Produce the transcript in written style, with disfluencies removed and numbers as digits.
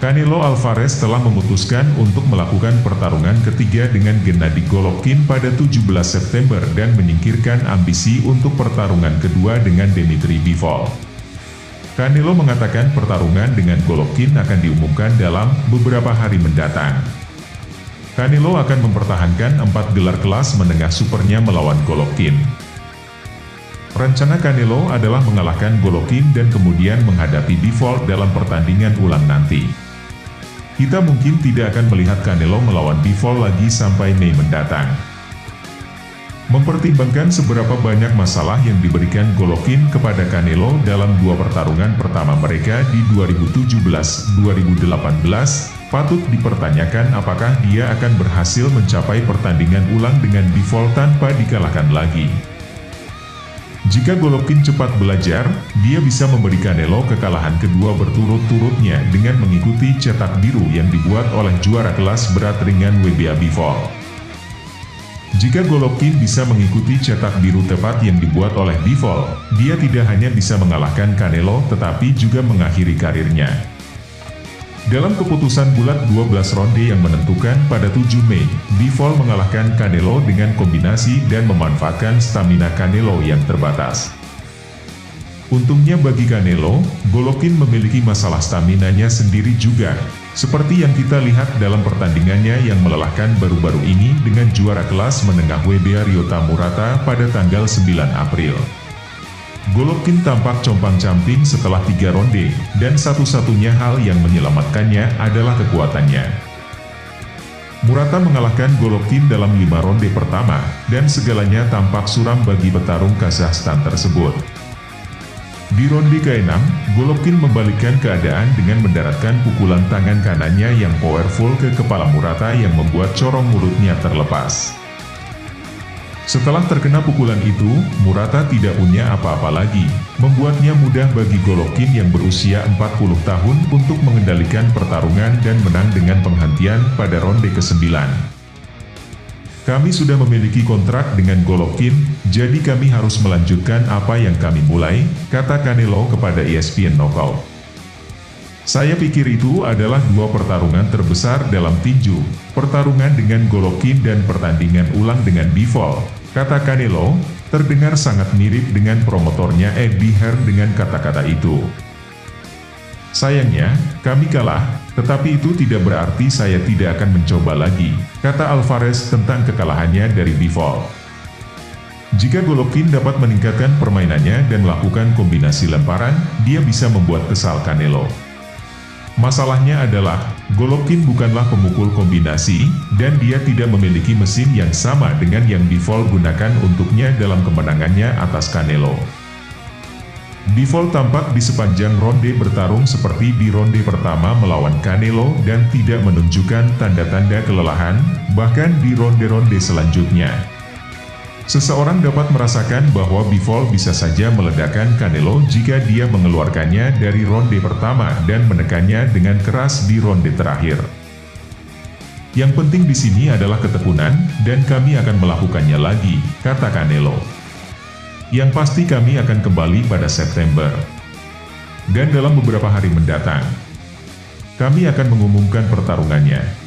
Canelo Alvarez telah memutuskan untuk melakukan pertarungan ketiga dengan Gennady Golovkin pada 17 September dan menyingkirkan ambisi untuk pertarungan kedua dengan Dmitry Bivol. Canelo mengatakan pertarungan dengan Golovkin akan diumumkan dalam beberapa hari mendatang. Canelo akan mempertahankan 4 gelar kelas menengah supernya melawan Golovkin. Rencana Canelo adalah mengalahkan Golovkin dan kemudian menghadapi Bivol dalam pertandingan ulang nanti. Kita mungkin tidak akan melihat Canelo melawan Bivol lagi sampai Mei mendatang. Mempertimbangkan seberapa banyak masalah yang diberikan Golovkin kepada Canelo dalam dua pertarungan pertama mereka di 2017-2018, patut dipertanyakan apakah dia akan berhasil mencapai pertandingan ulang dengan Bivol tanpa dikalahkan lagi. Jika Golovkin cepat belajar, dia bisa memberi Canelo kekalahan kedua berturut-turutnya dengan mengikuti cetak biru yang dibuat oleh juara kelas berat ringan WBA Bivol. Jika Golovkin bisa mengikuti cetak biru tepat yang dibuat oleh Bivol, dia tidak hanya bisa mengalahkan Canelo tetapi juga mengakhiri karirnya. Dalam keputusan bulat 12 ronde yang menentukan pada 7 Mei, Bivol mengalahkan Canelo dengan kombinasi dan memanfaatkan stamina Canelo yang terbatas. Untungnya bagi Canelo, Golovkin memiliki masalah staminanya sendiri juga, seperti yang kita lihat dalam pertandingannya yang melelahkan baru-baru ini dengan juara kelas menengah WBA Ryota Murata pada tanggal 9 April. Golovkin tampak compang-camping setelah 3 ronde, dan satu-satunya hal yang menyelamatkannya adalah kekuatannya. Murata mengalahkan Golovkin dalam 5 ronde pertama, dan segalanya tampak suram bagi petarung Kazakhstan tersebut. Di ronde ke-6, Golovkin membalikkan keadaan dengan mendaratkan pukulan tangan kanannya yang powerful ke kepala Murata yang membuat corong mulutnya terlepas. Setelah terkena pukulan itu, Murata tidak punya apa-apa lagi, membuatnya mudah bagi Golovkin yang berusia 40 tahun untuk mengendalikan pertarungan dan menang dengan penghentian pada ronde ke-9. Kami sudah memiliki kontrak dengan Golovkin, jadi kami harus melanjutkan apa yang kami mulai, kata Canelo kepada ESPN Knockout. Saya pikir itu adalah dua pertarungan terbesar dalam tinju, pertarungan dengan Golovkin dan pertandingan ulang dengan Bivol, kata Canelo, terdengar sangat mirip dengan promotornya Eddie Hearn dengan kata-kata itu. Sayangnya, kami kalah, tetapi itu tidak berarti saya tidak akan mencoba lagi, kata Alvarez tentang kekalahannya dari Bivol. Jika Golovkin dapat meningkatkan permainannya dan melakukan kombinasi lemparan, dia bisa membuat kesal Canelo. Masalahnya adalah, Golovkin bukanlah pemukul kombinasi, dan dia tidak memiliki mesin yang sama dengan yang Bivol gunakan untuknya dalam kemenangannya atas Canelo. Bivol tampak di sepanjang ronde bertarung seperti di ronde pertama melawan Canelo dan tidak menunjukkan tanda-tanda kelelahan, bahkan di ronde-ronde selanjutnya. Seseorang dapat merasakan bahwa Bivol bisa saja meledakkan Canelo jika dia mengeluarkannya dari ronde pertama dan menekannya dengan keras di ronde terakhir. Yang penting di sini adalah ketekunan, dan kami akan melakukannya lagi, kata Canelo. Yang pasti kami akan kembali pada September. Dan dalam beberapa hari mendatang, kami akan mengumumkan pertarungannya.